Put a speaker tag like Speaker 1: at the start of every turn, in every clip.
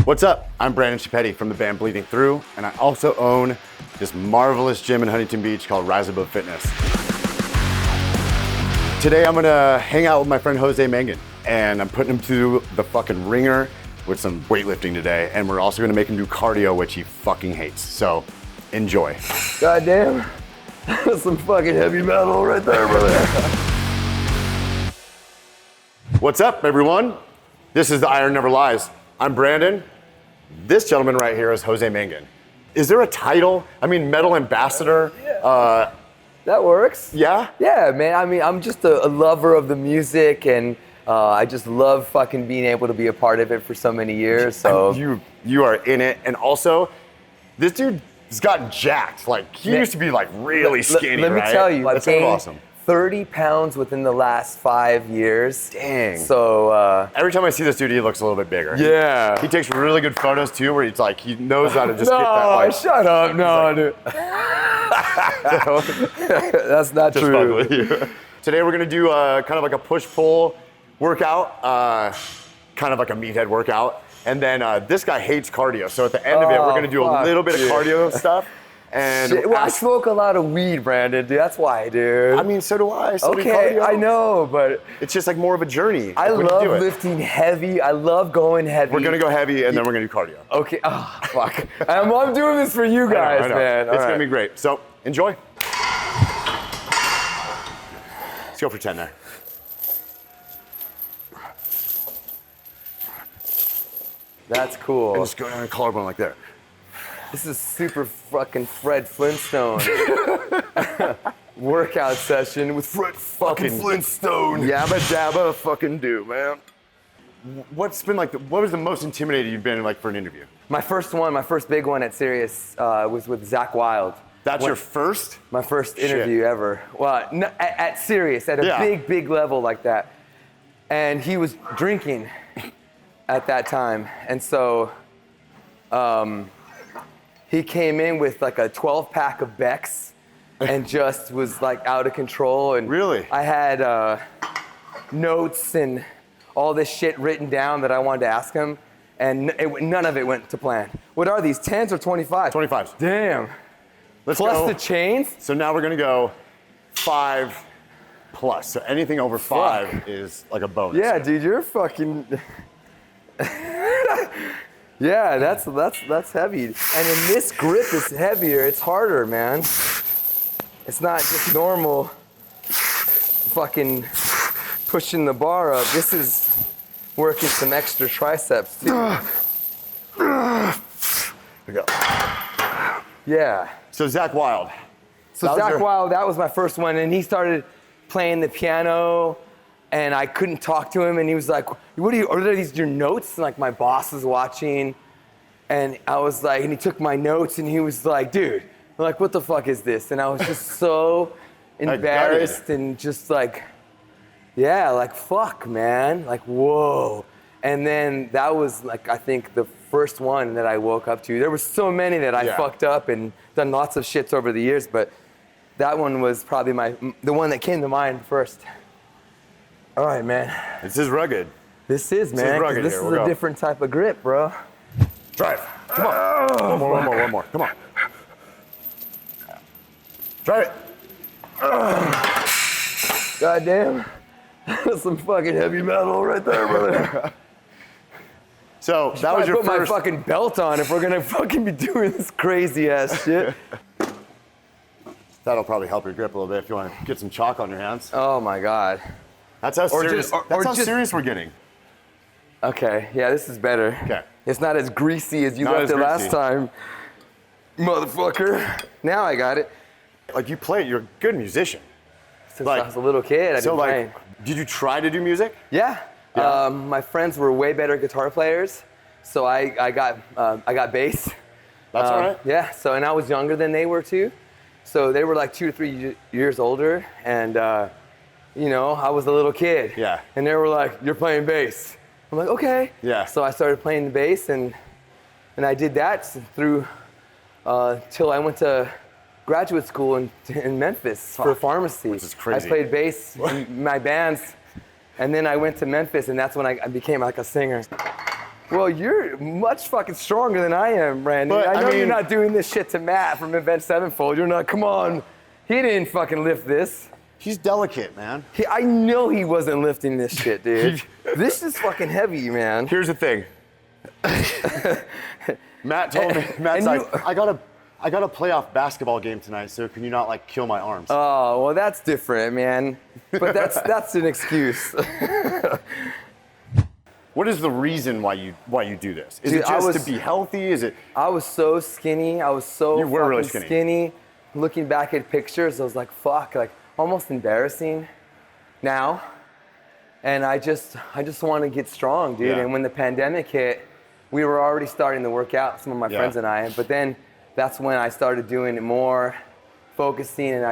Speaker 1: What's up? I'm Brandon Chipetti from the band Bleeding Through, and I also own this marvelous gym in Huntington Beach called Rise Above Fitness. Today I'm gonna hang out with my friend Jose Mangan, and I'm putting him through the fucking ringer with some weightlifting today, and we're also gonna make him do cardio, which he fucking hates. So, enjoy.
Speaker 2: Goddamn, that's some fucking heavy metal right there, brother.
Speaker 1: What's up, everyone? This is The Iron Never Lies. I'm Brandon. This gentleman right here is Jose Mangan. Is there a title? I mean, metal ambassador?
Speaker 2: That works.
Speaker 1: Yeah?
Speaker 2: Yeah, man. I mean, I'm just a lover of the music, and I just love fucking being able to be a part of it for so many years. So
Speaker 1: You are in it, and also, this dude has gotten jacked. Like, he used to be like really skinny,
Speaker 2: let me
Speaker 1: right?
Speaker 2: tell you,
Speaker 1: That's
Speaker 2: I've gained
Speaker 1: awesome.
Speaker 2: 30 pounds within the last 5 years.
Speaker 1: Dang.
Speaker 2: So,
Speaker 1: Every time I see this dude, he looks a little bit bigger.
Speaker 2: yeah.
Speaker 1: He takes really good photos too, where he's like, he knows how to just get that
Speaker 2: No,
Speaker 1: like.
Speaker 2: shut up. No, dude. That's not
Speaker 1: Just
Speaker 2: true.
Speaker 1: fuck with you. Today we're gonna do kind of like a push-pull workout, kind of like a meathead workout. And then this guy hates cardio, so at the end of it, we're gonna do a
Speaker 2: fuck,
Speaker 1: little bit
Speaker 2: dude.
Speaker 1: of cardio stuff. And
Speaker 2: Shit, well, I smoke a lot of weed, Brandon, dude. That's why, dude.
Speaker 1: I mean, so do I. So do
Speaker 2: Okay,
Speaker 1: cardio.
Speaker 2: I know, but
Speaker 1: It's just like more of a journey.
Speaker 2: I
Speaker 1: like, when you
Speaker 2: love
Speaker 1: do it.
Speaker 2: lifting heavy. I love going heavy.
Speaker 1: We're gonna go heavy, and then we're gonna do cardio.
Speaker 2: Okay. Oh, fuck. I'm doing this for you guys,
Speaker 1: I know.
Speaker 2: man.
Speaker 1: It's
Speaker 2: All
Speaker 1: gonna
Speaker 2: right.
Speaker 1: be great. So enjoy. Let's go for 10 there.
Speaker 2: That's cool.
Speaker 1: And just go down and collarbone like there.
Speaker 2: This is super fucking Fred Flintstone workout session with Fred fucking Flintstone.
Speaker 1: Yabba dabba fucking do, man. What's been like, what was the most intimidated you've been like for an interview?
Speaker 2: My first big one at Sirius was with Zach Wilde.
Speaker 1: That's your first?
Speaker 2: My first
Speaker 1: Shit.
Speaker 2: interview ever. Well, at Sirius, at a big level like that. And he was drinking at that time. And so he came in with like a 12-pack of Becks and just was like out of control. And
Speaker 1: Really?
Speaker 2: I had notes and all this shit written down that I wanted to ask him. And none of it went to plan. What are these, 10s or 25s?
Speaker 1: 25s.
Speaker 2: Damn.
Speaker 1: Let's
Speaker 2: Plus
Speaker 1: go.
Speaker 2: the chains?
Speaker 1: So now we're gonna go 5 plus. So anything over 5
Speaker 2: Fuck.
Speaker 1: is like a bonus.
Speaker 2: Yeah, dude, you're fucking. Yeah, that's heavy. And then this grip is heavier. It's harder, man. It's not just normal fucking pushing the bar up. This is working some extra triceps too.
Speaker 1: Here we go.
Speaker 2: Yeah.
Speaker 1: So Zach Wilde.
Speaker 2: So
Speaker 1: That was
Speaker 2: Zach
Speaker 1: your-
Speaker 2: Wilde, that was my first one, and he started playing the piano, and I couldn't talk to him, and he was like, are these your notes? And like my boss was watching, and I was like, and he took my notes, and he was like, dude, I'm like, what the fuck is this? And I was just so embarrassed and just like, yeah, like, fuck, man, like, whoa. And then that was like, I think the first one that I woke up to. There were so many that I fucked up and done lots of shits over the years, but that one was probably the one that came to mind first. All right, man.
Speaker 1: This is rugged.
Speaker 2: This is, man. 'Cause
Speaker 1: rugged
Speaker 2: this
Speaker 1: here.
Speaker 2: is
Speaker 1: We'll
Speaker 2: a
Speaker 1: go.
Speaker 2: different type of grip, bro.
Speaker 1: Drive. Come on. One more. Come on. Drive it.
Speaker 2: God damn. That's some fucking heavy metal right there, brother.
Speaker 1: So that was
Speaker 2: I
Speaker 1: your
Speaker 2: put
Speaker 1: first.
Speaker 2: my fucking belt on if we're gonna fucking be doing this crazy ass shit.
Speaker 1: That'll probably help your grip a little bit if you want to get some chalk on your hands.
Speaker 2: Oh my God.
Speaker 1: That's how serious.
Speaker 2: or
Speaker 1: That's how
Speaker 2: just-
Speaker 1: serious we're getting.
Speaker 2: Okay, yeah, this is better.
Speaker 1: Okay.
Speaker 2: It's not as greasy as you
Speaker 1: Not
Speaker 2: left
Speaker 1: as
Speaker 2: it last
Speaker 1: greasy.
Speaker 2: time, motherfucker. Now I got it.
Speaker 1: Like you play, you're a good musician.
Speaker 2: Since
Speaker 1: Like-
Speaker 2: I was a little kid, I've
Speaker 1: So
Speaker 2: been
Speaker 1: like,
Speaker 2: playing.
Speaker 1: did you try to do music?
Speaker 2: Yeah.
Speaker 1: Yeah.
Speaker 2: My friends were way better guitar players, so I got bass.
Speaker 1: That's all right.
Speaker 2: Yeah. So and I was younger than they were too, so they were like 2 to 3 years older, and you know I was a little kid.
Speaker 1: Yeah.
Speaker 2: And they were like, "You're playing bass." I'm like, "Okay."
Speaker 1: Yeah.
Speaker 2: So I started playing the bass, and I did that through till I went to graduate school in Memphis for pharmacy.
Speaker 1: Which is crazy.
Speaker 2: I played bass in my bands, and then I went to Memphis, and that's when I became like a singer. Well, you're much fucking stronger than I am, Brandon.
Speaker 1: But,
Speaker 2: I
Speaker 1: I
Speaker 2: know you're
Speaker 1: mean-
Speaker 2: not doing this shit to Matt from Event Sevenfold. You're not, come on. He didn't fucking lift this.
Speaker 1: He's delicate, man.
Speaker 2: I know he wasn't lifting this shit, dude. This is fucking heavy, man.
Speaker 1: Here's the thing. Matt told me, Matt's
Speaker 2: and
Speaker 1: like, I got a playoff basketball game tonight, so can you not like kill my arms?
Speaker 2: Oh, well, that's different, man. But that's an excuse.
Speaker 1: What is the reason why you do this? Is
Speaker 2: Dude,
Speaker 1: it just to be healthy? Is it?
Speaker 2: I was so skinny. I was so
Speaker 1: You were
Speaker 2: fucking
Speaker 1: really skinny.
Speaker 2: Looking back at pictures, I was like, fuck, like almost embarrassing now. And I just want to get strong, dude.
Speaker 1: Yeah.
Speaker 2: And when the pandemic hit, we were already starting to work out, some of my friends and I. But then that's when I started doing it more, focusing, and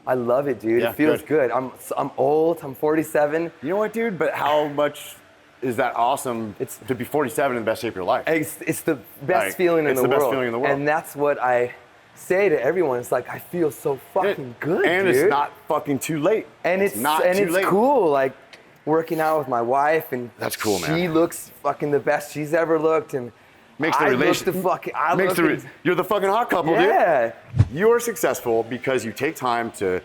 Speaker 2: I love it, dude.
Speaker 1: Yeah,
Speaker 2: It feels
Speaker 1: good.
Speaker 2: good. I'm old. I'm 47.
Speaker 1: You know what, dude? But how much is that awesome
Speaker 2: It's-
Speaker 1: to be 47 in the best shape of your life?
Speaker 2: It's the best
Speaker 1: Like,
Speaker 2: feeling in
Speaker 1: it's
Speaker 2: the
Speaker 1: the best
Speaker 2: world.
Speaker 1: feeling in the world.
Speaker 2: And that's what I say to everyone. It's like, I feel so fucking good,
Speaker 1: and
Speaker 2: dude.
Speaker 1: it's not fucking too late.
Speaker 2: And it's
Speaker 1: not too late.
Speaker 2: cool. Like working out with my wife, and
Speaker 1: That's cool, man.
Speaker 2: She looks fucking the best she's ever looked, and
Speaker 1: Makes the
Speaker 2: I
Speaker 1: relation-
Speaker 2: look the fucking. I
Speaker 1: Makes
Speaker 2: look
Speaker 1: you're the fucking hot couple,
Speaker 2: yeah.
Speaker 1: dude. You are successful because you take time to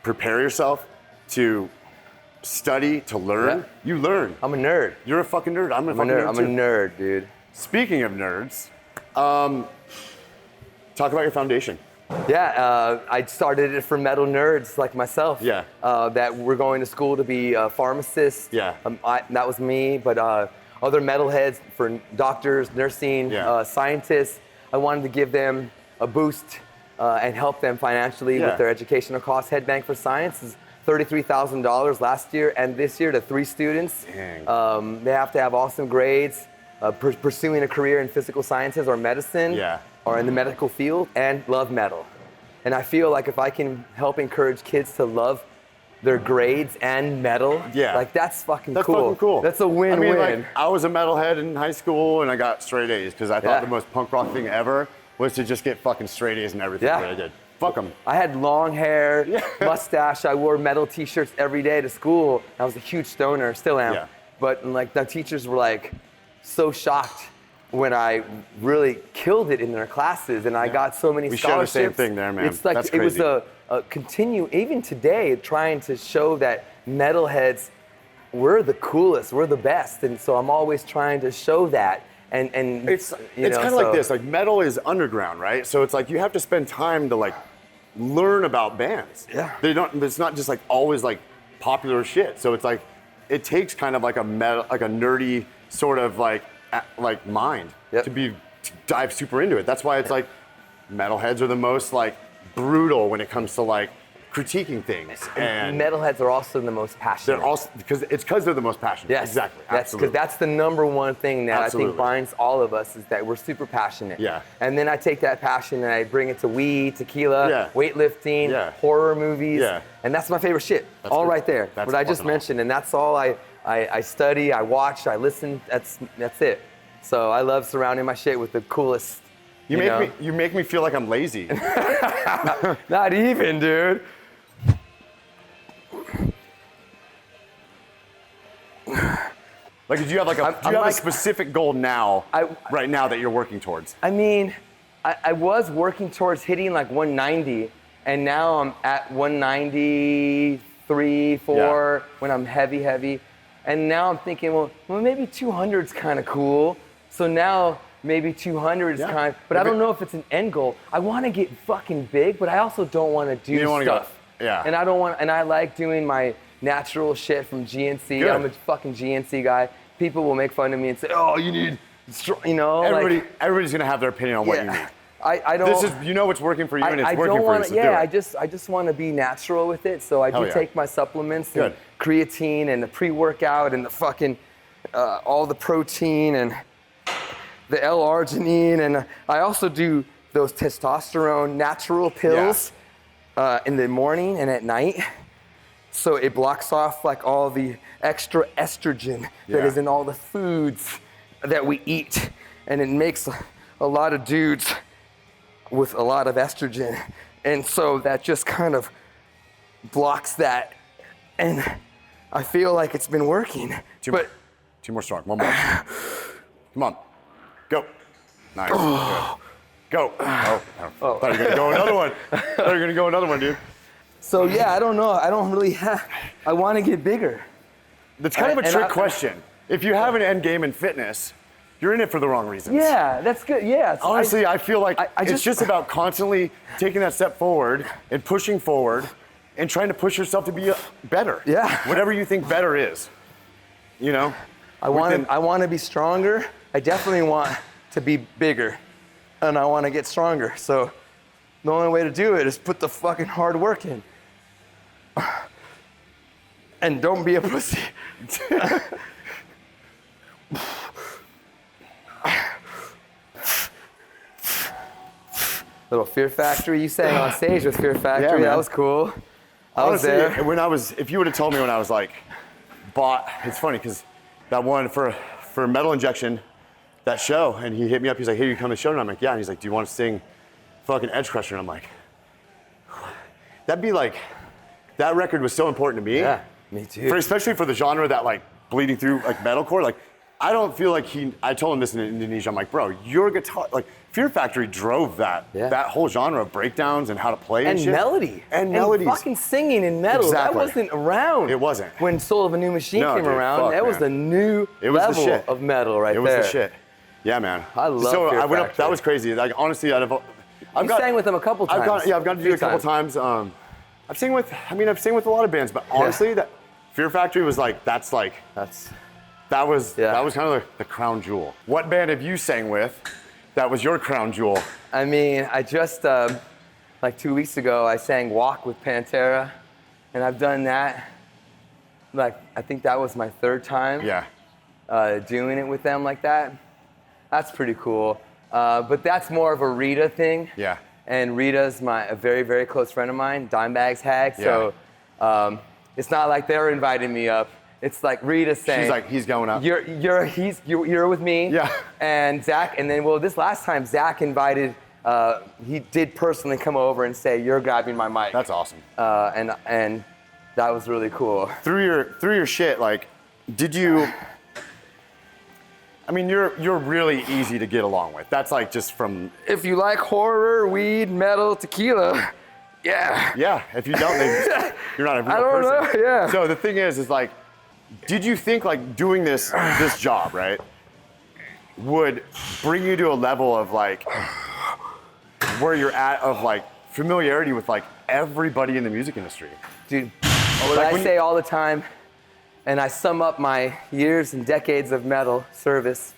Speaker 1: prepare yourself, to study, to learn.
Speaker 2: Yeah.
Speaker 1: You learn.
Speaker 2: I'm a nerd.
Speaker 1: You're a fucking nerd. I'm a
Speaker 2: I'm a
Speaker 1: fucking
Speaker 2: nerd.
Speaker 1: nerd
Speaker 2: I'm
Speaker 1: too.
Speaker 2: a nerd, dude.
Speaker 1: Speaking of nerds, talk about your foundation.
Speaker 2: Yeah, I started it for metal nerds like myself.
Speaker 1: Yeah.
Speaker 2: That were going to school to be pharmacists.
Speaker 1: Yeah.
Speaker 2: That was me, but other metalheads for doctors, nursing,
Speaker 1: Yeah.
Speaker 2: scientists. I wanted to give them a boost and help them financially
Speaker 1: Yeah.
Speaker 2: with their educational costs. Headbank for Science is $33,000 last year and this year to 3 students.
Speaker 1: Dang.
Speaker 2: They have to have awesome grades, pursuing a career in physical sciences or medicine,
Speaker 1: Yeah.
Speaker 2: or in the medical field, and love metal. And I feel like if I can help encourage kids to love their grades and metal,
Speaker 1: Yeah.
Speaker 2: like that's fucking
Speaker 1: That's
Speaker 2: cool.
Speaker 1: fucking cool.
Speaker 2: That's a win-win.
Speaker 1: I mean, like, I was a metalhead in high school and I got straight A's because I thought
Speaker 2: Yeah.
Speaker 1: the most punk rock thing ever was to just get fucking straight A's in everything
Speaker 2: Yeah.
Speaker 1: that I did. Fuck them.
Speaker 2: I had long hair,
Speaker 1: Yeah.
Speaker 2: mustache. I wore metal T-shirts every day to school. I was a huge stoner, still am.
Speaker 1: Yeah.
Speaker 2: But like the teachers were like so shocked when I really killed it in their classes, and I got so many
Speaker 1: We share the
Speaker 2: scholarships.
Speaker 1: same thing there, man.
Speaker 2: It's like
Speaker 1: That's
Speaker 2: it was
Speaker 1: crazy.
Speaker 2: a continue even today trying to show that metalheads we're the coolest, we're the best, and so I'm always trying to show that. And
Speaker 1: It's
Speaker 2: you know,
Speaker 1: kind of
Speaker 2: so-
Speaker 1: like this. Like metal is underground, right? So it's like you have to spend time to like learn about bands.
Speaker 2: Yeah.
Speaker 1: They don't. It's not just like always like popular shit. So it's like it takes kind of like a metal, like a nerdy sort of like mind
Speaker 2: Yep.
Speaker 1: to dive super into it. That's why it's like metalheads are the most like brutal when it comes to like critiquing things, and
Speaker 2: metalheads are also the most passionate.
Speaker 1: they're also because they're the most passionate.
Speaker 2: Yes,
Speaker 1: Exactly.
Speaker 2: That's
Speaker 1: Absolutely.
Speaker 2: because that's the number one thing that I
Speaker 1: Absolutely.
Speaker 2: think binds all of us is that we're super passionate.
Speaker 1: Yeah.
Speaker 2: And then I take that passion and I bring it to weed, tequila,
Speaker 1: Yeah.
Speaker 2: weightlifting,
Speaker 1: Yeah.
Speaker 2: horror movies.
Speaker 1: Yeah.
Speaker 2: And that's my favorite shit.
Speaker 1: That's
Speaker 2: all
Speaker 1: good.
Speaker 2: right there.
Speaker 1: That's
Speaker 2: what I just
Speaker 1: fucking
Speaker 2: mentioned, and that's all I study, I watch, I listen. That's it. So I love surrounding my shit with the coolest.
Speaker 1: You make me feel like I'm lazy.
Speaker 2: Not even, dude.
Speaker 1: Like, do you have like a,
Speaker 2: I'm
Speaker 1: do you have
Speaker 2: like-
Speaker 1: a specific goal now, right now that you're working towards?
Speaker 2: I mean, I was working towards hitting like 190, and now I'm at 193, 4 when I'm heavy. And now I'm thinking, well maybe 200 is kind of cool. So now maybe 200 is
Speaker 1: Yeah.
Speaker 2: kind of, but I don't know if it's an end goal. I want to get fucking big, but I also don't want to do
Speaker 1: You don't wanna go-
Speaker 2: stuff.
Speaker 1: yeah.
Speaker 2: And I like doing my natural shit from GNC.
Speaker 1: Good.
Speaker 2: I'm a fucking GNC guy. People will make fun of me and say, oh, you need, you know, like,
Speaker 1: Everybody's gonna have their opinion on what you need.
Speaker 2: I don't.
Speaker 1: This is, you know, what's working for you, and it's
Speaker 2: I
Speaker 1: working
Speaker 2: don't
Speaker 1: for
Speaker 2: wanna,
Speaker 1: you. So
Speaker 2: yeah,
Speaker 1: do it.
Speaker 2: I just want to be natural with it. So I
Speaker 1: Hell
Speaker 2: do
Speaker 1: yeah.
Speaker 2: take my supplements, and
Speaker 1: Good.
Speaker 2: creatine, and the pre-workout, and the fucking all the protein, and the L-arginine, and I also do those testosterone natural pills in the morning and at night. So it blocks off like all the extra estrogen that
Speaker 1: Yeah.
Speaker 2: is in all the foods that we eat, and it makes a lot of dudes with a lot of estrogen, and so that just kind of blocks that, and I feel like it's been working.
Speaker 1: 2 more strong. 1 more. Come on. Go. Nice. Good. Go. Oh. Thought you were gonna go another one. Thought you were gonna go another one, dude.
Speaker 2: So yeah, I don't know. I don't really have. I want to get bigger.
Speaker 1: That's kind of a trick question. If you have an end game in fitness, you're in it for the wrong reasons.
Speaker 2: Yeah, that's good. Yeah.
Speaker 1: Honestly, I feel like it's just about constantly taking that step forward and pushing forward and trying to push yourself to be better.
Speaker 2: Yeah.
Speaker 1: Whatever you think better is. You know?
Speaker 2: I want to be stronger. I definitely want to be bigger. And I want to get stronger. So the only way to do it is put the fucking hard work in. And don't be a pussy. Little Fear Factory. You sang on stage with Fear Factory.
Speaker 1: Yeah,
Speaker 2: that was cool.
Speaker 1: Honestly,
Speaker 2: I was there.
Speaker 1: if you would have told me when I was like, it's funny because that one for Metal Injection, that show, and he hit me up. He's like, hey, you come to the show? And I'm like, yeah. And he's like, do you want to sing fucking Edge Crusher? And I'm like, that'd be like, that record was so important to me.
Speaker 2: Yeah, me too.
Speaker 1: Especially for the genre that like bleeding through like metalcore. Like, I don't feel like I told him this in Indonesia. I'm like, bro, your guitar, like Fear Factory drove that whole genre of breakdowns and how to play and shit.
Speaker 2: Melody.
Speaker 1: And melodies.
Speaker 2: Fucking singing in metal.
Speaker 1: Exactly.
Speaker 2: That wasn't around.
Speaker 1: It wasn't.
Speaker 2: When Soul of a New Machine came around,
Speaker 1: fuck,
Speaker 2: that was the new level of metal right there.
Speaker 1: It was the shit. Yeah, man.
Speaker 2: I love Fear
Speaker 1: I went up,
Speaker 2: Factory.
Speaker 1: that was crazy. Like, honestly,
Speaker 2: You sang with them a couple times.
Speaker 1: I've gone to do it a couple times. I've sang with a lot of bands, but honestly, that Fear Factory was like, that was kind of the crown jewel. What band have you sang with that was your crown jewel?
Speaker 2: I mean, I just, like 2 weeks ago, I sang Walk with Pantera, and I've done that. Like, I think that was my 3rd time doing it with them like that. That's pretty cool. But that's more of a Rita thing.
Speaker 1: Yeah.
Speaker 2: And Rita's a very, very close friend of mine, Dimebag's Hag. So it's not like they're inviting me up. It's like Rita saying,
Speaker 1: she's like, he's going up.
Speaker 2: You're with me.
Speaker 1: Yeah.
Speaker 2: And Zach, and then this last time Zach invited, he did personally come over and say, you're grabbing my mic.
Speaker 1: That's awesome.
Speaker 2: And that was really cool.
Speaker 1: Through your shit, like, did you? I mean, you're really easy to get along with. That's like just from.
Speaker 2: If you like horror, weed, metal, tequila, yeah.
Speaker 1: Yeah. If you don't, then you're not a real person.
Speaker 2: I don't know. Yeah.
Speaker 1: So the thing is like, did you think like doing this job, right, would bring you to a level of like where you're at of like familiarity with like everybody in the music industry?
Speaker 2: Dude, what I say all the time, and I sum up my years and decades of metal service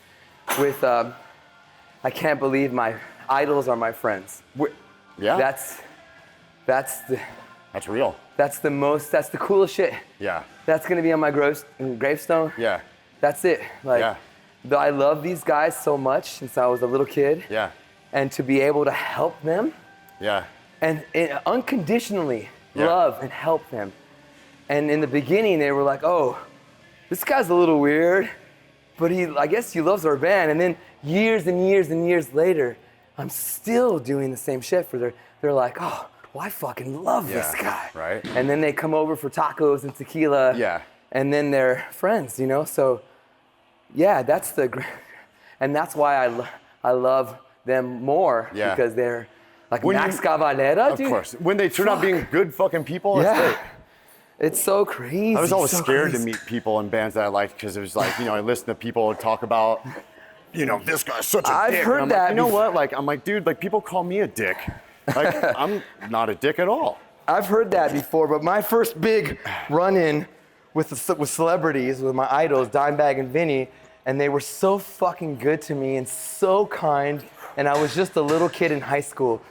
Speaker 2: with, I can't believe my idols are my friends.
Speaker 1: Yeah.
Speaker 2: That's
Speaker 1: real.
Speaker 2: That's the coolest shit.
Speaker 1: Yeah.
Speaker 2: That's gonna be on my gravestone.
Speaker 1: Yeah.
Speaker 2: That's it. Like, I love these guys so much since I was a little kid.
Speaker 1: Yeah.
Speaker 2: And to be able to help them.
Speaker 1: Yeah.
Speaker 2: And unconditionally love and help them. And in the beginning, they were like, oh, this guy's a little weird, but I guess he loves our band. And then years and years and years later, I'm still doing the same shit for they're like, oh, well, I fucking love this guy.
Speaker 1: Right.
Speaker 2: And then they come over for tacos and tequila.
Speaker 1: Yeah.
Speaker 2: And then they're friends, you know? So, yeah, and that's why I love them more.
Speaker 1: Yeah.
Speaker 2: Because they're like Max Cavalera, dude.
Speaker 1: Of course. When they turn out being good fucking people, it's great.
Speaker 2: It's so crazy.
Speaker 1: I was always scared to meet people in bands that I liked because it was like, I listen to people talk about, this guy's such a dick.
Speaker 2: I've heard
Speaker 1: and I'm
Speaker 2: that.
Speaker 1: Like, you know what? Like, I'm like, dude, like people call me a dick. Like, I'm not a dick at all.
Speaker 2: I've heard that before, but my first big run-in with celebrities, with my idols, Dimebag and Vinny, and they were so fucking good to me and so kind, and I was just a little kid in high school,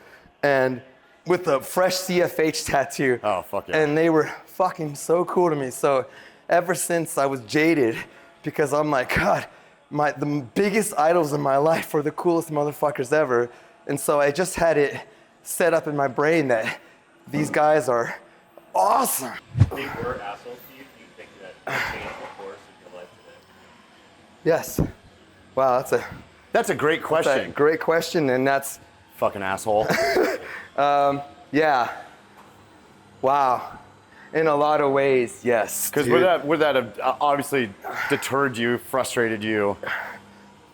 Speaker 2: and with a fresh CFH tattoo.
Speaker 1: Oh, fuck yeah.
Speaker 2: And they were fucking so cool to me. So ever since I was jaded, because I'm like, God, the biggest idols in my life are the coolest motherfuckers ever. And so I just had it set up in my brain that these guys are awesome.
Speaker 3: If they were assholes to you, do you think that changed the course of your life today?
Speaker 2: Yes. Wow,
Speaker 1: That's a great question.
Speaker 2: great question, and that's
Speaker 1: Fucking asshole.
Speaker 2: yeah. Wow. In a lot of ways, yes.
Speaker 1: Because
Speaker 2: dude.
Speaker 1: would that have obviously deterred you, frustrated you,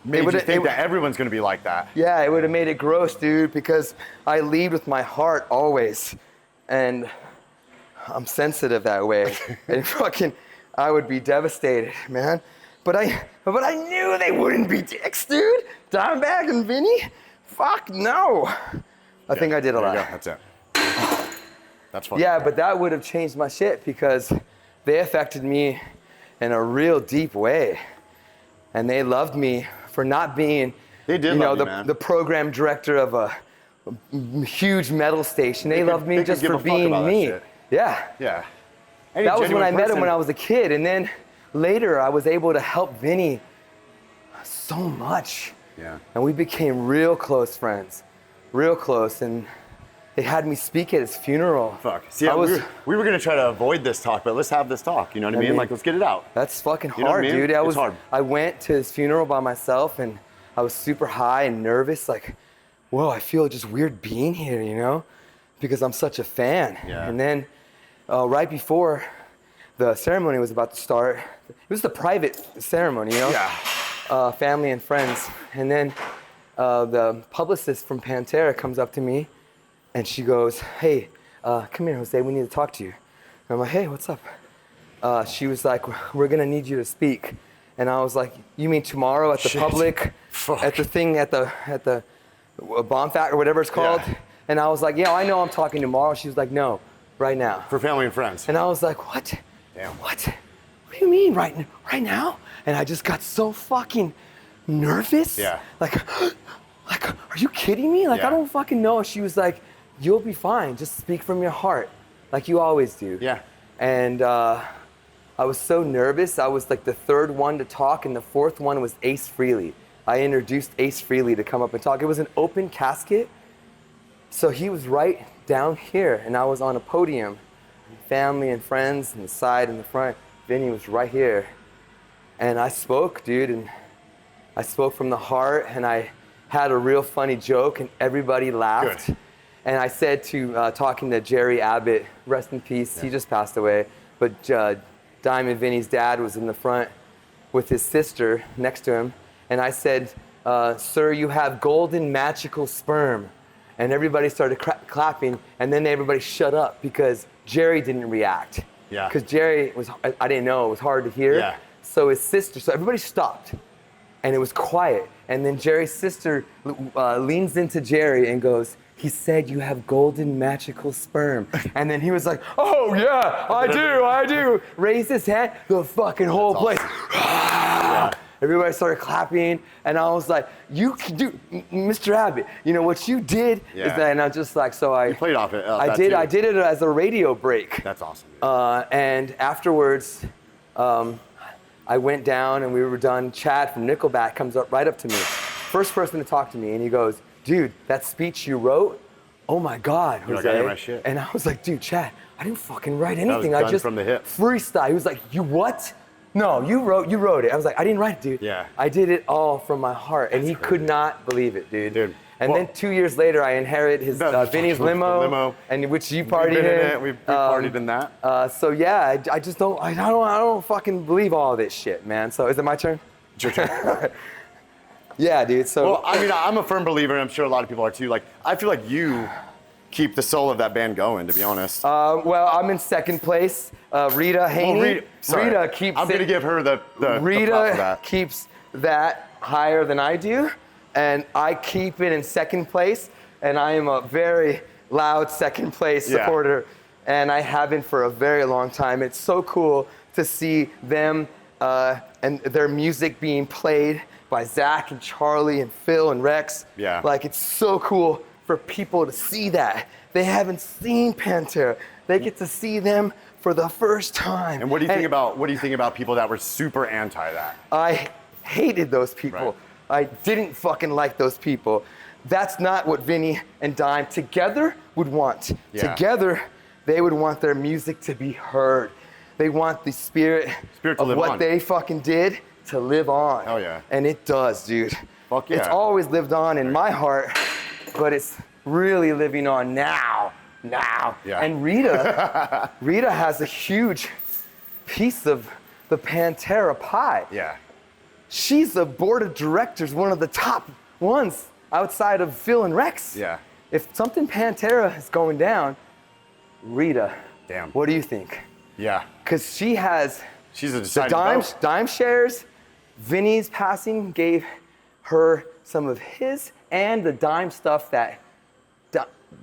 Speaker 1: made you think that everyone's going to be like that?
Speaker 2: Yeah, it would have made it gross, dude, because I lead with my heart always. And I'm sensitive that way. And fucking, I would be devastated, man. But I knew they wouldn't be dicks, dude. Dimebag and Vinny? Fuck no. I think I did a
Speaker 1: There
Speaker 2: lot.
Speaker 1: you go. That's it. That's funny.
Speaker 2: Yeah, but that would have changed my shit because they affected me in a real deep way. And they loved me for not being,
Speaker 1: They did love you, man.
Speaker 2: the program director of a huge metal station. They loved me
Speaker 1: they could
Speaker 2: just
Speaker 1: give
Speaker 2: for
Speaker 1: a fuck
Speaker 2: being
Speaker 1: about that
Speaker 2: me.
Speaker 1: shit.
Speaker 2: Yeah.
Speaker 1: Yeah.
Speaker 2: That was when I met him when I was a kid. And then later I was able to help Vinny so much.
Speaker 1: Yeah.
Speaker 2: And we became real close friends. Real close. And they had me speak at his funeral.
Speaker 1: Fuck. See,
Speaker 2: I was,
Speaker 1: we were going to try to avoid this talk, but let's have this talk. You know what I mean? Like, let's get it out.
Speaker 2: That's fucking
Speaker 1: You know what
Speaker 2: hard,
Speaker 1: I mean?
Speaker 2: dude.
Speaker 1: It's hard.
Speaker 2: I went to his funeral by myself and I was super high and nervous. Like, whoa, I feel just weird being here, you know? Because I'm such a fan.
Speaker 1: Yeah.
Speaker 2: And then right before the ceremony was about to start, it was the private ceremony, you know?
Speaker 1: Yeah.
Speaker 2: Family and friends. And then the publicist from Pantera comes up to me and she goes, hey, come here, Jose, we need to talk to you. And I'm like, hey, what's up? She was like, we're gonna need you to speak. And I was like, you mean tomorrow at the public,
Speaker 1: Fuck.
Speaker 2: at the thing, at the bomb factory or whatever it's called?
Speaker 1: Yeah.
Speaker 2: And I was like, yeah, I know I'm talking tomorrow. She was like, no, right now.
Speaker 1: For family and friends.
Speaker 2: And I was like, what?
Speaker 1: Damn.
Speaker 2: What? What do you mean right now? And I just got so fucking nervous.
Speaker 1: Yeah.
Speaker 2: Like, are you kidding me? Like,
Speaker 1: Yeah.
Speaker 2: I don't fucking know. She was like, you'll be fine. Just speak from your heart, like you always do.
Speaker 1: Yeah.
Speaker 2: And I was so nervous. I was like the third one to talk, and the fourth one was Ace Frehley. I introduced Ace Frehley to come up and talk. It was an open casket, so he was right down here, and I was on a podium. Family and friends on the side and the front. Vinny was right here. And I spoke, dude, and I spoke from the heart, and I had a real funny joke, and everybody laughed.
Speaker 1: Good.
Speaker 2: And I said to, talking to Jerry Abbott, rest in peace, he just passed away, but Diamond Vinny's dad was in the front with his sister next to him, and I said, sir, you have golden magical sperm. And everybody started clapping, and then everybody shut up because Jerry didn't react.
Speaker 1: Yeah.
Speaker 2: Because Jerry was, I didn't know, it was hard to hear.
Speaker 1: Yeah.
Speaker 2: So his sister, so everybody stopped, and it was quiet. And then Jerry's sister leans into Jerry and goes, he said you have golden magical sperm. And then he was like, oh yeah, I do. Raised his hand, the fucking whole place.
Speaker 1: Yeah.
Speaker 2: Everybody started clapping, and I was like, you can do, Mr. Abbott, you know what you did is
Speaker 1: Yeah.
Speaker 2: that, and I just like, so I
Speaker 1: Played off it.
Speaker 2: I
Speaker 1: that
Speaker 2: did
Speaker 1: too.
Speaker 2: I did it as a radio break.
Speaker 1: That's awesome. Dude.
Speaker 2: And afterwards, I went down and we were done. Chad from Nickelback comes up right up to me. First person to talk to me, and he goes, dude, that speech you wrote, oh my God,
Speaker 1: You're like,
Speaker 2: Jose.
Speaker 1: I didn't write shit.
Speaker 2: And I was like, dude, Chad, I didn't fucking write
Speaker 1: was
Speaker 2: anything. I
Speaker 1: done
Speaker 2: just
Speaker 1: from the hip.
Speaker 2: freestyle. He was like, you what? No, you wrote it. I was like, I didn't write it, dude.
Speaker 1: Yeah.
Speaker 2: I did it all from my heart. And he could not believe it, dude.
Speaker 1: Dude,
Speaker 2: And
Speaker 1: well-
Speaker 2: then 2 years later, I inherit his Vinny's
Speaker 1: The
Speaker 2: limo,
Speaker 1: limo.
Speaker 2: and which you
Speaker 1: We've
Speaker 2: partied
Speaker 1: been
Speaker 2: in.
Speaker 1: it. We've partied in that.
Speaker 2: So yeah, I just don't, I don't fucking believe all this shit, man. So is it my turn?
Speaker 1: It's your turn.
Speaker 2: Yeah, dude. So
Speaker 1: Well, I mean, I'm a firm believer, and I'm sure a lot of people are too. Like, I feel like you keep the soul of that band going, to be honest.
Speaker 2: well, I'm in second place. Rita Haney.
Speaker 1: Sorry.
Speaker 2: Rita keeps
Speaker 1: I'm going to
Speaker 2: it-
Speaker 1: give her the props for
Speaker 2: Rita
Speaker 1: that.
Speaker 2: keeps that higher than I do, and I keep it in second place, and I am a very loud second place
Speaker 1: Yeah.
Speaker 2: supporter, and I have been for a very long time. It's so cool to see them and their music being played by Zach and Charlie and Phil and Rex.
Speaker 1: Yeah.
Speaker 2: Like, it's so cool for people to see that. They haven't seen Pantera. They get to see them for the first time.
Speaker 1: And what do you think about people that were super anti that?
Speaker 2: I hated those people.
Speaker 1: Right.
Speaker 2: I didn't fucking like those people. That's not what Vinny and Dime together would want.
Speaker 1: Yeah.
Speaker 2: Together, they would want their music to be heard. They want the spirit
Speaker 1: Spirit to
Speaker 2: of
Speaker 1: live
Speaker 2: what
Speaker 1: on.
Speaker 2: they fucking did to live on.
Speaker 1: Hell yeah.
Speaker 2: And it does, dude.
Speaker 1: Fuck yeah.
Speaker 2: It's always lived on in my heart, but it's really living on now now.
Speaker 1: Yeah.
Speaker 2: And Rita has a huge piece of the Pantera pie.
Speaker 1: Yeah.
Speaker 2: She's the board of directors, one of the top ones outside of Phil and Rex.
Speaker 1: Yeah.
Speaker 2: If something Pantera is going down, Rita.
Speaker 1: Damn.
Speaker 2: What do you think?
Speaker 1: Yeah.
Speaker 2: Because she has
Speaker 1: She's a
Speaker 2: the
Speaker 1: deciding vote.
Speaker 2: dime shares. Vinny's passing gave her some of his and the dime stuff that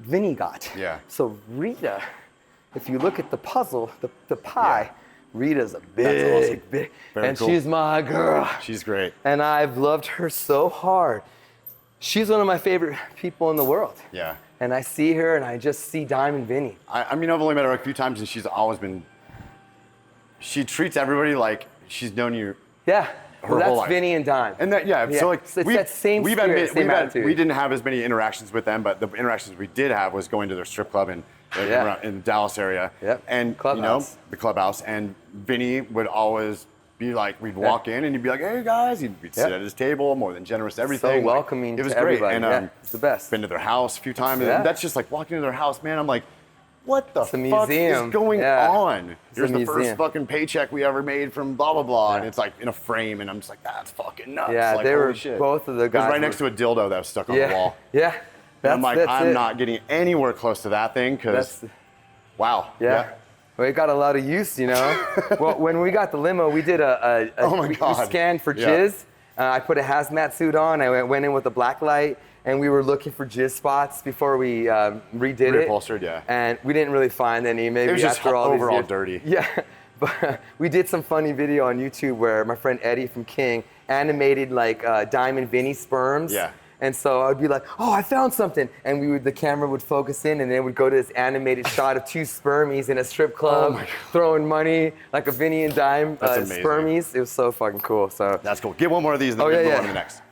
Speaker 2: Vinny got.
Speaker 1: Yeah.
Speaker 2: So Rita, if you look at the puzzle, the pie, Rita's a big,
Speaker 1: awesome.
Speaker 2: big,
Speaker 1: Very
Speaker 2: and
Speaker 1: cool.
Speaker 2: she's my girl.
Speaker 1: She's great.
Speaker 2: And I've loved her so hard. She's one of my favorite people in the world.
Speaker 1: Yeah.
Speaker 2: And I see her and I just see Diamond Vinny.
Speaker 1: I mean, I've only met her a few times, and she's always been. She treats everybody like she's known you.
Speaker 2: Yeah.
Speaker 1: Her
Speaker 2: Well,
Speaker 1: whole
Speaker 2: that's
Speaker 1: life.
Speaker 2: Vinny and Dime.
Speaker 1: And that, yeah,
Speaker 2: Yeah.
Speaker 1: so like
Speaker 2: It's that same spirit, same attitude.
Speaker 1: we didn't have as many interactions with them, but the interactions we did have was going to their strip club in the Dallas area.
Speaker 2: Yep.
Speaker 1: And
Speaker 2: Clubhouse.
Speaker 1: the clubhouse. And Vinny would always be like, we'd walk in and he'd be like, hey guys, we'd sit at his table, more than generous, everything.
Speaker 2: So welcoming
Speaker 1: It was
Speaker 2: to
Speaker 1: great.
Speaker 2: everybody.
Speaker 1: And
Speaker 2: Yeah, it's the best.
Speaker 1: been to their house a few times.
Speaker 2: Yeah.
Speaker 1: And that's just like walking to their house, man. I'm like, what the
Speaker 2: a
Speaker 1: fuck
Speaker 2: museum.
Speaker 1: is going
Speaker 2: Yeah.
Speaker 1: on?
Speaker 2: a
Speaker 1: Here's the first
Speaker 2: museum.
Speaker 1: fucking paycheck we ever made from blah blah blah, and
Speaker 2: Yeah.
Speaker 1: it's like in a frame, and I'm just like, that's fucking nuts.
Speaker 2: Yeah,
Speaker 1: like,
Speaker 2: they
Speaker 1: holy
Speaker 2: were
Speaker 1: shit.
Speaker 2: both of the
Speaker 1: It was
Speaker 2: guys
Speaker 1: right next to a dildo that was stuck on
Speaker 2: Yeah.
Speaker 1: the wall.
Speaker 2: Yeah.
Speaker 1: And I'm like,
Speaker 2: that's
Speaker 1: I'm
Speaker 2: it.
Speaker 1: not getting anywhere close to that thing because,
Speaker 2: That's-
Speaker 1: wow.
Speaker 2: Yeah. Well, it got a lot of use, you know. Well, when we got the limo, we did
Speaker 1: Oh my
Speaker 2: we
Speaker 1: God.
Speaker 2: scanned for
Speaker 1: Yeah.
Speaker 2: jizz. I put a hazmat suit on. I went in with a black light, and we were looking for jizz spots before we redid it.
Speaker 1: Reupholstered, yeah.
Speaker 2: And we didn't really find any. Maybe
Speaker 1: It was just
Speaker 2: after all these
Speaker 1: overall
Speaker 2: years.
Speaker 1: dirty.
Speaker 2: Yeah. But we did some funny video on YouTube where my friend Eddie from King animated like Diamond Vinny sperms.
Speaker 1: Yeah.
Speaker 2: And so I'd be like, oh, I found something. And the camera would focus in and then it would go to this animated shot of two spermies in a strip club
Speaker 1: Oh my God.
Speaker 2: throwing money like a Vinny and Dime
Speaker 1: That's amazing.
Speaker 2: spermies. It was so fucking cool. So
Speaker 1: That's cool. Get one more of these and then
Speaker 2: Oh,
Speaker 1: we
Speaker 2: yeah,
Speaker 1: can go
Speaker 2: yeah.
Speaker 1: on to the next.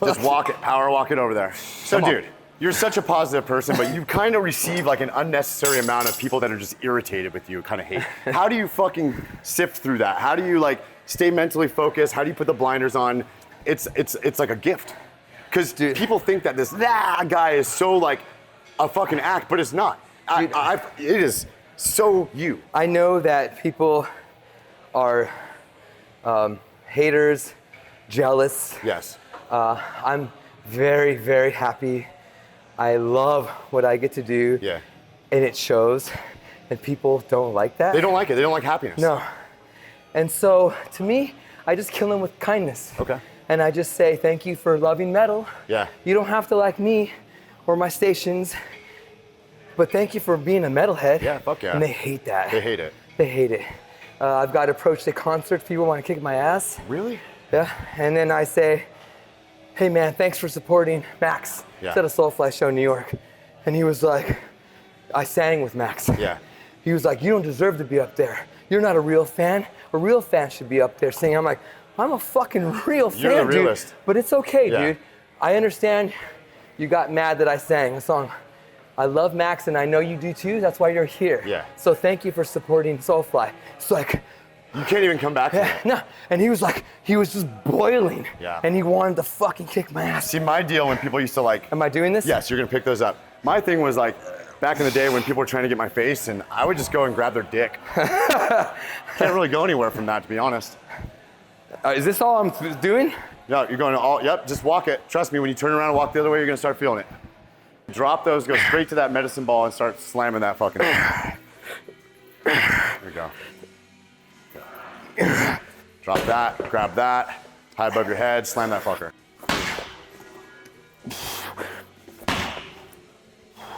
Speaker 1: Just walk it, power walk it over there. So,
Speaker 2: Come on.
Speaker 1: dude, you're such a positive person, but you kind of receive like an unnecessary amount of people that are just irritated with you, kind of hate. How do you fucking sift through that? How do you like stay mentally focused? How do you put the blinders on? It's like a gift. Because people think that this guy is so like a fucking act, but it's not. It is so you.
Speaker 2: I know that people are haters, jealous.
Speaker 1: Yes.
Speaker 2: I'm very, very happy. I love what I get to do.
Speaker 1: Yeah.
Speaker 2: And it shows. And people don't like that.
Speaker 1: They don't like it. They don't like happiness.
Speaker 2: No. And so to me, I just kill them with kindness.
Speaker 1: Okay.
Speaker 2: And I just say, thank you for loving metal.
Speaker 1: Yeah.
Speaker 2: You don't have to like me or my stations, but thank you for being a metalhead.
Speaker 1: Yeah, fuck yeah.
Speaker 2: And they hate that.
Speaker 1: They hate it.
Speaker 2: They hate it. I've got approached at concerts, people want to kick my ass.
Speaker 1: Really?
Speaker 2: Yeah. And then I say, hey man, thanks for supporting Max.
Speaker 1: Yeah.
Speaker 2: It's at a Soulfly show in New York. And he was like, I sang with Max.
Speaker 1: Yeah.
Speaker 2: He was like, you don't deserve to be up there. You're not a real fan. A real fan should be up there singing. I'm like, I'm a fucking real fan,
Speaker 1: You're the
Speaker 2: dude.
Speaker 1: realist.
Speaker 2: But it's okay,
Speaker 1: Yeah.
Speaker 2: dude. I understand you got mad that I sang a song. I love Max and I know you do too. That's why you're here.
Speaker 1: Yeah.
Speaker 2: So thank you for supporting Soulfly. It's like,
Speaker 1: You can't even come back from it.
Speaker 2: no. And he was like, he was just boiling.
Speaker 1: Yeah.
Speaker 2: And he wanted to fucking kick my ass.
Speaker 1: See, my deal when people used to like,
Speaker 2: Am I doing this?
Speaker 1: yes, you're gonna pick those up. My thing was like, back in the day when people were trying to get my face, and I would just go and grab their dick. Can't really go anywhere from that, to be honest.
Speaker 2: Is this all I'm doing?
Speaker 1: No, you're going to yep, just walk it. Trust me, when you turn around and walk the other way, you're gonna start feeling it. Drop those, go straight to that medicine ball and start slamming that fucking thing. There we go. Drop that, grab that, high above your head, slam that fucker.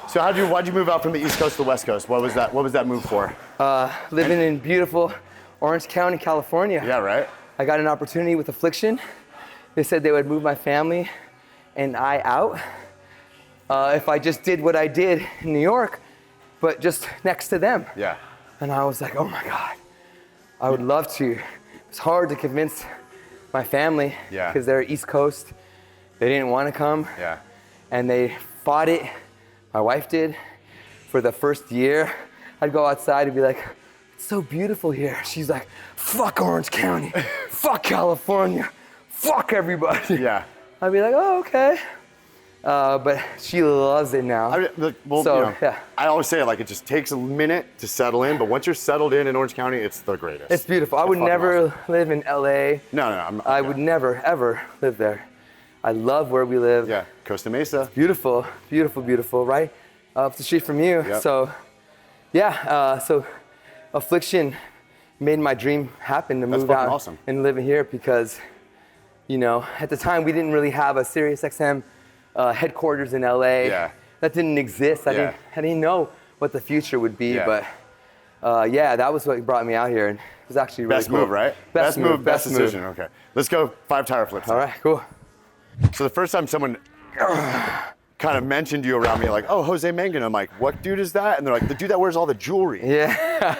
Speaker 1: So why'd you move out from the East Coast to the West Coast? What was that move for?
Speaker 2: Living in beautiful Orange County, California.
Speaker 1: Yeah, right?
Speaker 2: I got an opportunity with Affliction. They said they would move my family and I out if I just did what I did in New York, but just next to them.
Speaker 1: Yeah.
Speaker 2: And I was like, oh my God, I would love to. It's hard to convince my family
Speaker 1: Yeah.
Speaker 2: because they're East Coast. They didn't want to come.
Speaker 1: Yeah.
Speaker 2: And they fought it. My wife did. For the first year, I'd go outside and be like, it's so beautiful here. She's like, fuck Orange County, fuck California, fuck everybody.
Speaker 1: Yeah.
Speaker 2: I'd be like, oh, okay. But she loves it now.
Speaker 1: Well, I always say like it just takes a minute to settle in, but once you're settled in Orange County, it's the greatest.
Speaker 2: It's beautiful. I would never live in LA.
Speaker 1: No.
Speaker 2: I would never, ever live there. I love where we live.
Speaker 1: Yeah, Costa Mesa.
Speaker 2: Beautiful, beautiful, beautiful, right? Up the street from you.
Speaker 1: Yep.
Speaker 2: So, yeah, so Affliction made my dream happen to move out
Speaker 1: awesome.
Speaker 2: and live here because, at the time we didn't really have a SiriusXM headquarters in LA.
Speaker 1: Yeah.
Speaker 2: That didn't exist. I didn't know what the future would be, but that was what brought me out here, and it was actually really
Speaker 1: Best
Speaker 2: cool.
Speaker 1: move, right?
Speaker 2: Best move,
Speaker 1: best decision. Okay, let's go 5 tire flips.
Speaker 2: All right, cool.
Speaker 1: So the first time someone kind of mentioned you around me, like, oh, Jose Mangan, I'm like, what dude is that? And they're like, the dude that wears all the jewelry.
Speaker 2: Yeah.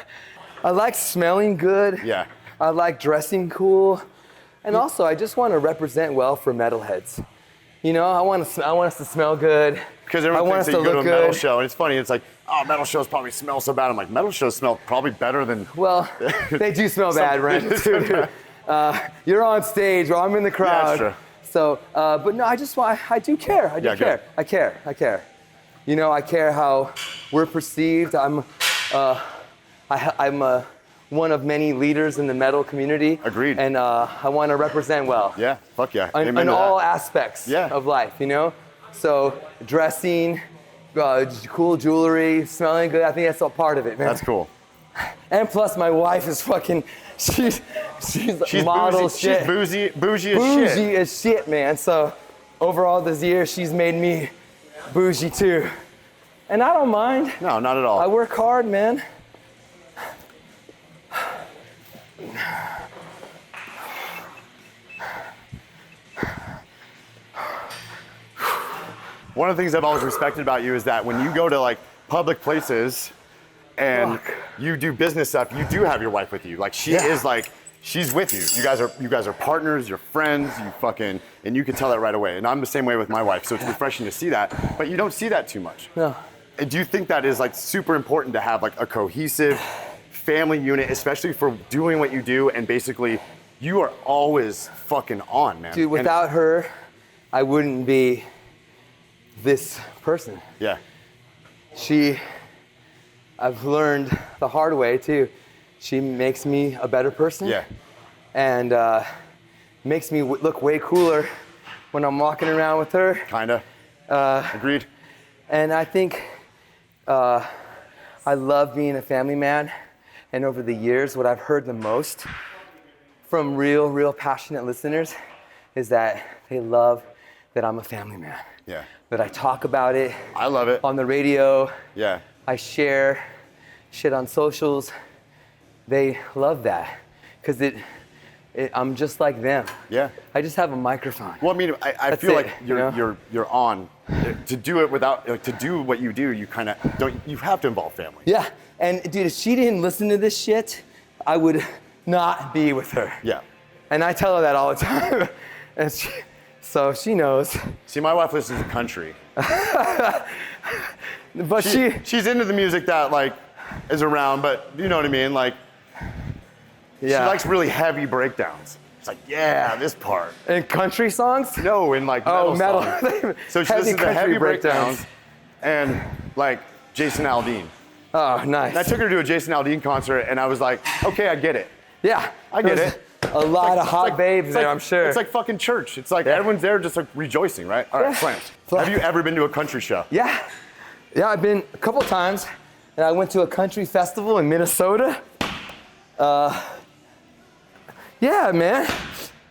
Speaker 2: I like smelling good.
Speaker 1: Yeah.
Speaker 2: I like dressing cool. And also, I just want to represent well for metalheads. I want us to smell good.
Speaker 1: Because everyone
Speaker 2: I want
Speaker 1: thinks
Speaker 2: us
Speaker 1: that you
Speaker 2: to
Speaker 1: go to a
Speaker 2: look
Speaker 1: metal
Speaker 2: good.
Speaker 1: show, and it's funny, it's like, oh, metal shows probably smell so bad. I'm like, metal shows smell probably better than...
Speaker 2: Well, they do smell bad, right? You're on stage, or I'm in the crowd.
Speaker 1: Yeah, that's true.
Speaker 2: So, but no, I do care. I do care. I care. I care how we're perceived. I'm one of many leaders in the metal community.
Speaker 1: Agreed.
Speaker 2: And I want to represent well.
Speaker 1: Yeah, fuck yeah.
Speaker 2: In all aspects of life, So dressing, cool jewelry, smelling good, I think that's all part of it, man.
Speaker 1: That's cool.
Speaker 2: And plus my wife is fucking, she's model
Speaker 1: bougie,
Speaker 2: shit.
Speaker 1: She's bougie as shit.
Speaker 2: Bougie as shit, man. So over all this year, she's made me bougie too. And I don't mind.
Speaker 1: No, not at all.
Speaker 2: I work hard, man.
Speaker 1: One of the things I've always respected about you is that when you go to like public places and you do business stuff, you do have your wife with you. Like she is like, she's with you. You guys are partners, you're friends, and you can tell that right away. And I'm the same way with my wife, so it's refreshing to see that. But you don't see that too much.
Speaker 2: No.
Speaker 1: And do you think that is like super important to have like a cohesive family unit, especially for doing what you do, and basically you are always fucking on, man.
Speaker 2: Dude, without her, I wouldn't be this person.
Speaker 1: Yeah.
Speaker 2: I've learned the hard way too. She makes me a better person.
Speaker 1: Yeah.
Speaker 2: And makes me look way cooler when I'm walking around with her.
Speaker 1: Kinda. Agreed.
Speaker 2: And I think I love being a family man. And over the years, what I've heard the most from real passionate listeners is that they love that I'm a family man.
Speaker 1: Yeah.
Speaker 2: That I talk about it.
Speaker 1: I love it.
Speaker 2: On the radio.
Speaker 1: Yeah.
Speaker 2: I share shit on socials. They love that because I'm just like them.
Speaker 1: Yeah.
Speaker 2: I just have a microphone.
Speaker 1: Well, I mean, I
Speaker 2: That's
Speaker 1: feel
Speaker 2: it,
Speaker 1: like
Speaker 2: you know?
Speaker 1: you're on. To do it without, like, to do what you do, you kind of don't. You have to involve family.
Speaker 2: Yeah, and dude, if she didn't listen to this shit, I would not be with her.
Speaker 1: Yeah.
Speaker 2: And I tell her that all the time, and so she knows.
Speaker 1: See, my wife listens to country.
Speaker 2: But
Speaker 1: she's into the music that like is around, but you know what I mean. Like, she likes really heavy breakdowns. It's like, yeah, this part.
Speaker 2: In country songs?
Speaker 1: No, in like metal songs. So she listens to heavy breakdowns and like Jason Aldean.
Speaker 2: Oh, nice.
Speaker 1: And I took her to a Jason Aldean concert, and I was like, okay, I get it.
Speaker 2: Yeah,
Speaker 1: I get
Speaker 2: there's
Speaker 1: it.
Speaker 2: A lot of hot babes there, I'm sure.
Speaker 1: It's like fucking church. It's like everyone's there just like rejoicing, right? All right, Clarence, have you ever been to a country show?
Speaker 2: Yeah, I've been a couple times, and I went to a country festival in Minnesota. Yeah, man.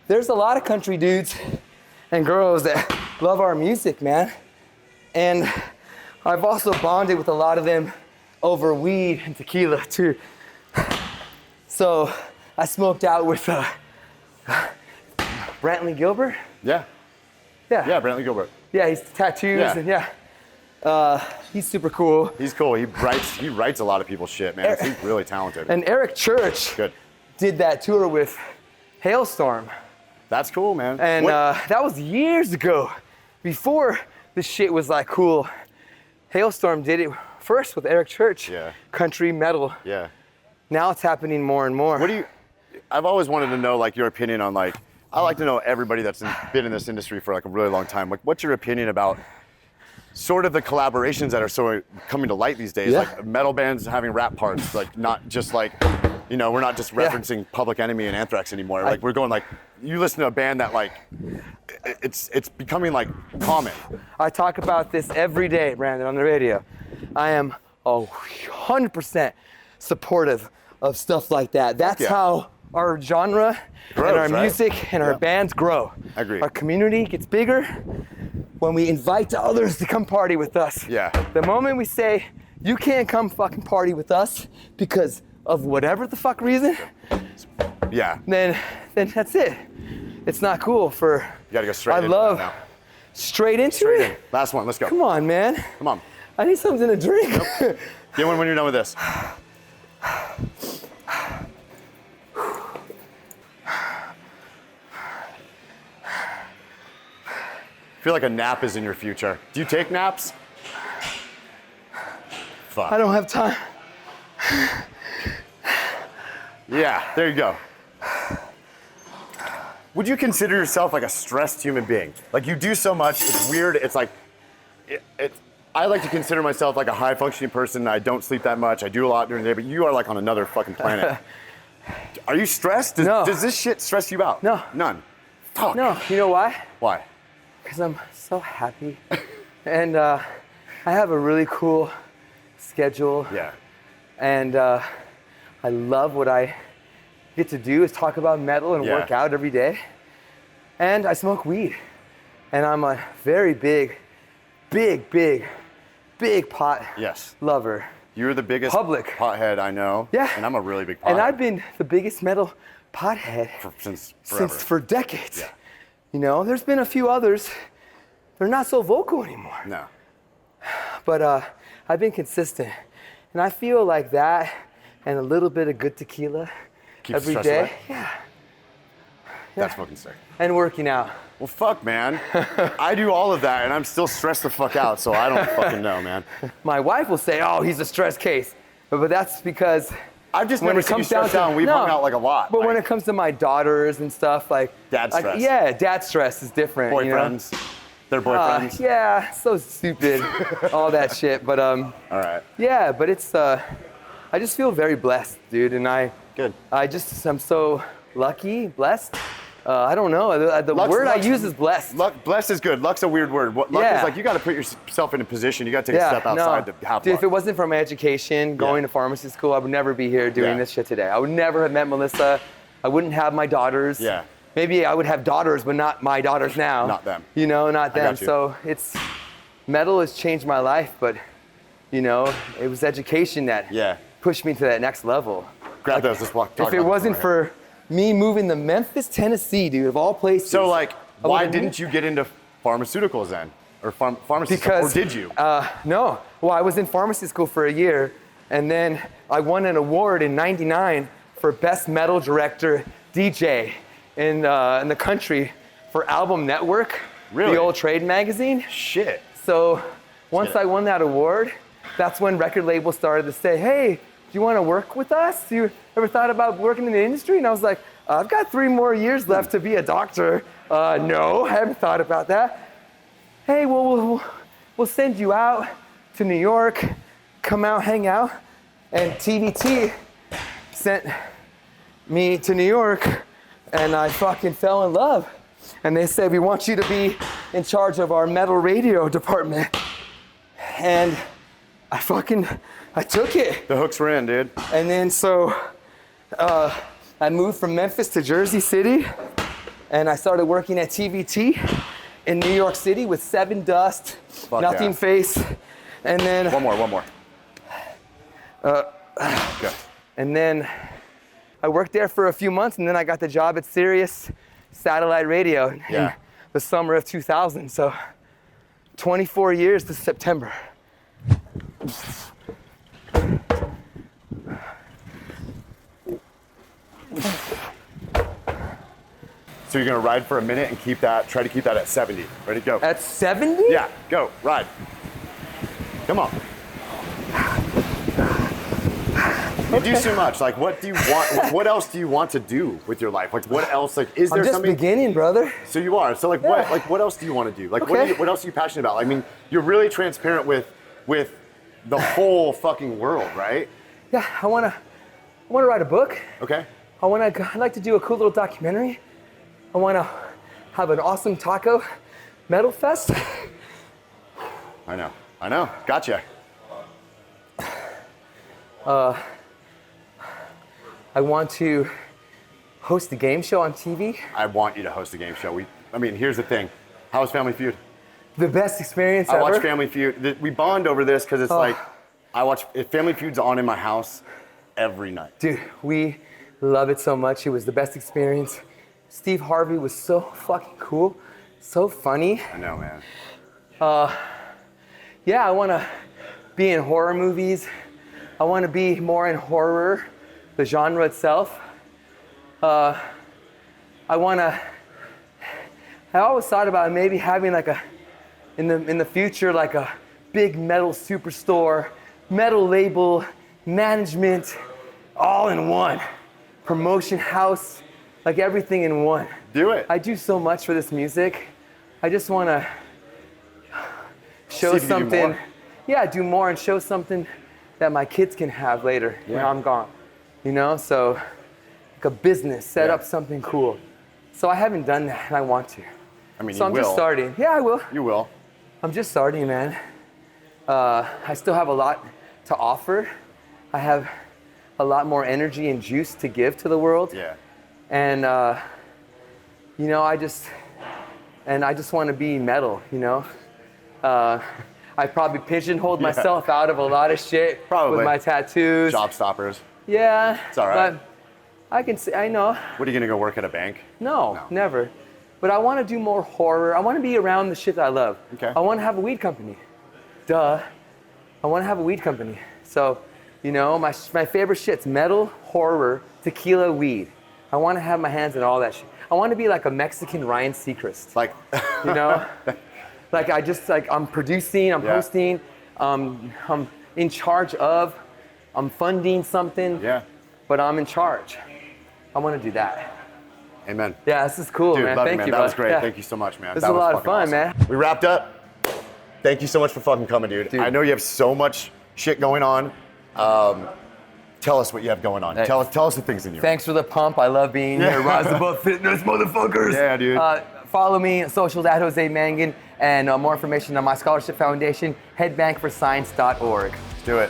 Speaker 2: There's a lot of country dudes and girls that love our music, man. And I've also bonded with a lot of them over weed and tequila, too. So I smoked out with Brantley Gilbert.
Speaker 1: Yeah.
Speaker 2: Yeah.
Speaker 1: Yeah, Brantley Gilbert.
Speaker 2: Yeah, he's tattoos and he's super cool.
Speaker 1: He's cool. He writes a lot of people's shit, man. He's really talented.
Speaker 2: And Eric Church did that tour with Hailstorm.
Speaker 1: That's cool, man.
Speaker 2: And that was years ago, before this shit was like cool. Hailstorm did it first with Eric Church.
Speaker 1: Yeah.
Speaker 2: Country metal.
Speaker 1: Yeah.
Speaker 2: Now it's happening more and more.
Speaker 1: I've always wanted to know like your opinion on like, I like to know everybody that's been in this industry for like a really long time. Like, what's your opinion about sort of the collaborations that are so coming to light these days,
Speaker 2: Yeah.
Speaker 1: like metal bands having rap parts, like not just like, you know, we're not just referencing Public Enemy and Anthrax anymore. Like we're going like, you listen to a band that like, it's becoming like common.
Speaker 2: I talk about this every day, Brandon, on the radio. I am 100% supportive of stuff like that. That's
Speaker 1: Yeah.
Speaker 2: how our genre
Speaker 1: Grows,
Speaker 2: and our
Speaker 1: right?
Speaker 2: music and our
Speaker 1: Yeah.
Speaker 2: bands grow.
Speaker 1: I agree.
Speaker 2: Our community gets bigger when we invite others to come party with us.
Speaker 1: Yeah.
Speaker 2: The moment we say, you can't come fucking party with us because of whatever the fuck reason,
Speaker 1: Yeah.
Speaker 2: then that's it. It's not cool for.
Speaker 1: You gotta go straight
Speaker 2: I
Speaker 1: into
Speaker 2: love
Speaker 1: that now.
Speaker 2: straight into
Speaker 1: Straight
Speaker 2: it.
Speaker 1: in. Last one, let's go.
Speaker 2: Come on, man.
Speaker 1: Come on.
Speaker 2: I need something to drink.
Speaker 1: Get one when you're done with this. I feel like a nap is in your future. Do you take naps? Fuck.
Speaker 2: I don't have time.
Speaker 1: Yeah, there you go. Would you consider yourself like a stressed human being? Like you do so much, it's weird. It's like, I like to consider myself like a high functioning person. I don't sleep that much. I do a lot during the day, but you are like on another fucking planet. Are you stressed?
Speaker 2: No.
Speaker 1: Does this shit stress you out?
Speaker 2: No.
Speaker 1: None. Fuck.
Speaker 2: No, you know why?
Speaker 1: Why?
Speaker 2: Because I'm so happy. And I have a really cool schedule.
Speaker 1: Yeah.
Speaker 2: And I love what I get to do is talk about metal and
Speaker 1: Yeah.
Speaker 2: work out every day. And I smoke weed. And I'm a very big pot
Speaker 1: Yes.
Speaker 2: lover.
Speaker 1: You're the biggest
Speaker 2: Public.
Speaker 1: pothead I know.
Speaker 2: Yeah.
Speaker 1: And I'm a really big pothead.
Speaker 2: And I've been the biggest metal pothead
Speaker 1: since forever.
Speaker 2: since for decades.
Speaker 1: Yeah.
Speaker 2: You know, there's been a few others. They're not so vocal anymore.
Speaker 1: No.
Speaker 2: But I've been consistent. And I feel like that and a little bit of good tequila
Speaker 1: Keeps the
Speaker 2: every
Speaker 1: stress
Speaker 2: day.
Speaker 1: away?
Speaker 2: Yeah.
Speaker 1: That's fucking sick.
Speaker 2: And working out.
Speaker 1: Well, fuck, man. I do all of that, and I'm still stressed the fuck out, so I don't fucking know, man.
Speaker 2: My wife will say, oh, he's a stress case. But that's because
Speaker 1: I've just
Speaker 2: when
Speaker 1: never
Speaker 2: it
Speaker 1: seen you
Speaker 2: comes down
Speaker 1: stressed out, and we've
Speaker 2: no,
Speaker 1: hung out like a lot.
Speaker 2: But when
Speaker 1: like,
Speaker 2: it comes to my daughters and stuff, like
Speaker 1: Dad
Speaker 2: like,
Speaker 1: stress.
Speaker 2: yeah, dad stress is different.
Speaker 1: boyfriends,
Speaker 2: You know?
Speaker 1: their boyfriends.
Speaker 2: Yeah, so stupid, all that shit. But
Speaker 1: All right.
Speaker 2: yeah, but it's I just feel very blessed, dude, and I'm so lucky, blessed. I don't know. The word I use is blessed.
Speaker 1: Blessed is good. Luck's a weird word. Luck
Speaker 2: Yeah.
Speaker 1: is like you got to put yourself in a position. You got to take a step outside to have
Speaker 2: Dude,
Speaker 1: luck.
Speaker 2: if it wasn't for my education, going to pharmacy school, I would never be here doing
Speaker 1: Yeah.
Speaker 2: this shit today. I would never have met Melissa. I wouldn't have my daughters.
Speaker 1: Yeah.
Speaker 2: Maybe I would have daughters, but not my daughters now.
Speaker 1: Not them.
Speaker 2: You know, not them.
Speaker 1: got you.
Speaker 2: So metal has changed my life, but you know, it was education that
Speaker 1: Yeah.
Speaker 2: pushed me to that next level.
Speaker 1: Grab those. Let's talk
Speaker 2: If
Speaker 1: about
Speaker 2: it
Speaker 1: this
Speaker 2: wasn't
Speaker 1: one right
Speaker 2: for me moving to Memphis, Tennessee, dude, of all places.
Speaker 1: here. So, like,
Speaker 2: I
Speaker 1: why
Speaker 2: would've
Speaker 1: didn't you get into pharmaceuticals then? Or pharmacy stuff?
Speaker 2: Because
Speaker 1: Or did you?
Speaker 2: No. Well, I was in pharmacy school for a year, and then I won an award in '99 for best metal director DJ in the country for Album Network,
Speaker 1: Really?
Speaker 2: the old trade magazine.
Speaker 1: Shit.
Speaker 2: So once
Speaker 1: get it.
Speaker 2: I won that award, that's when record labels started to say, "Hey, do you want to work with us? You ever thought about working in the industry?" And I was like, "I've got 3 more years left to be a doctor. No, I haven't thought about that." Hey, well, we'll send you out to New York, come out, hang out. And TVT sent me to New York, and I fucking fell in love. And they said, we want you to be in charge of our metal radio department. And I took it.
Speaker 1: The hooks were in, dude.
Speaker 2: And then so I moved from Memphis to Jersey City, and I started working at TVT in New York City with Seven Dust, Nothing
Speaker 1: yeah.
Speaker 2: Face, and then
Speaker 1: One more. Good.
Speaker 2: and then I worked there for a few months, and then I got the job at Sirius Satellite Radio in
Speaker 1: Yeah.
Speaker 2: the summer of 2000. So 24 years this September.
Speaker 1: So you're gonna ride for a minute and try to keep that at 70. Ready to go?
Speaker 2: At 70?
Speaker 1: Yeah, go, ride. Come on. You do so much. Like, what do you want? What else do you want to do with your life? Like, what else? Like, is there
Speaker 2: I'm just
Speaker 1: something?
Speaker 2: beginning, brother.
Speaker 1: So you are. So like, what else do you want to do? Like,
Speaker 2: Okay.
Speaker 1: what else are you passionate about? I mean, you're really transparent with the whole fucking world, right?
Speaker 2: Yeah, I wanna write a book.
Speaker 1: Okay.
Speaker 2: I'd like to do a cool little documentary. I wanna have an awesome taco metal fest.
Speaker 1: I know. Gotcha.
Speaker 2: I want to host a game show on TV.
Speaker 1: I want you to host a game show. I mean, here's the thing. How was Family Feud?
Speaker 2: The best experience
Speaker 1: I
Speaker 2: ever.
Speaker 1: watch Family Feud. We bond over this because it's like, if Family Feud's on in my house every night.
Speaker 2: Dude, we love it so much. It was the best experience. Steve Harvey was so fucking cool, so funny.
Speaker 1: I know, man.
Speaker 2: Yeah, I want to be in horror movies. I want to be more in horror, the genre itself. I always thought about maybe having like in the future, like a big metal superstore, metal label, management, all in one. Promotion house, like everything in one.
Speaker 1: Do it.
Speaker 2: I do so much for this music. I just want to show
Speaker 1: See if you can do
Speaker 2: something.
Speaker 1: more.
Speaker 2: Yeah, do more and show something that my kids can have later when
Speaker 1: Yeah.
Speaker 2: I'm gone. You know, so like a business, set
Speaker 1: Yeah.
Speaker 2: up something cool. So I haven't done that and I want to.
Speaker 1: I mean,
Speaker 2: So
Speaker 1: you
Speaker 2: I'm
Speaker 1: will.
Speaker 2: just starting. Yeah, I will.
Speaker 1: You will.
Speaker 2: I'm just starting, man. I still have a lot to offer. I have a lot more energy and juice to give to the world.
Speaker 1: Yeah.
Speaker 2: And you know, I just want to be metal, you know. I probably pigeonholed
Speaker 1: Yeah.
Speaker 2: myself out of a lot of shit
Speaker 1: Probably.
Speaker 2: with my tattoos.
Speaker 1: Job stoppers.
Speaker 2: Yeah,
Speaker 1: It's all right.
Speaker 2: But I can say I know.
Speaker 1: What are you gonna go work at a bank?
Speaker 2: No, never. But I want to do more horror. I want to be around the shit that I love.
Speaker 1: Okay.
Speaker 2: I want to have a weed company. Duh. I want to have a weed company. So, you know, my favorite shit's metal, horror, tequila, weed. I want to have my hands in all that shit. I want to be like a Mexican Ryan Seacrest.
Speaker 1: Like,
Speaker 2: You know? I'm producing, I'm
Speaker 1: Yeah.
Speaker 2: hosting, I'm in charge of, I'm funding something,
Speaker 1: yeah.
Speaker 2: but I'm in charge. I want to do that.
Speaker 1: Amen.
Speaker 2: Yeah, this is cool,
Speaker 1: Dude,
Speaker 2: man.
Speaker 1: love
Speaker 2: Thank
Speaker 1: you, man.
Speaker 2: you,
Speaker 1: That
Speaker 2: bud.
Speaker 1: was great.
Speaker 2: Yeah.
Speaker 1: Thank you so much, man.
Speaker 2: This
Speaker 1: That
Speaker 2: was a lot of
Speaker 1: fucking
Speaker 2: fun,
Speaker 1: awesome.
Speaker 2: man.
Speaker 1: We wrapped up. Thank you so much for fucking coming, dude. I know you have so much shit going on. Tell us what you have going on.
Speaker 2: Hey.
Speaker 1: Tell us the things in you.
Speaker 2: Thanks for the pump. I love being here. Rise Above Fitness, motherfuckers.
Speaker 1: Yeah, dude.
Speaker 2: Follow me on socials at Jose Mangan, and more information on my scholarship foundation, headbankforscience.org.
Speaker 1: Do it.